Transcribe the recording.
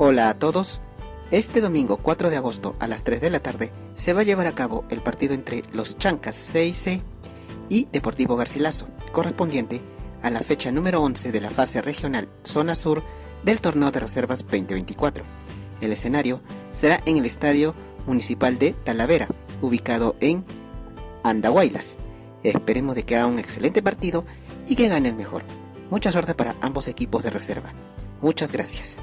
Hola a todos. Este domingo 4 de agosto a las 3 de la tarde se va a llevar a cabo el partido entre los Chancas CIC y Deportivo Garcilaso, correspondiente a la fecha número 11 de la fase regional Zona Sur del Torneo de Reservas 2024. El escenario será en el Estadio Municipal de Talavera, ubicado en Andahuaylas. Esperemos de que haga un excelente partido y que gane el mejor. Mucha suerte para ambos equipos de reserva. Muchas gracias.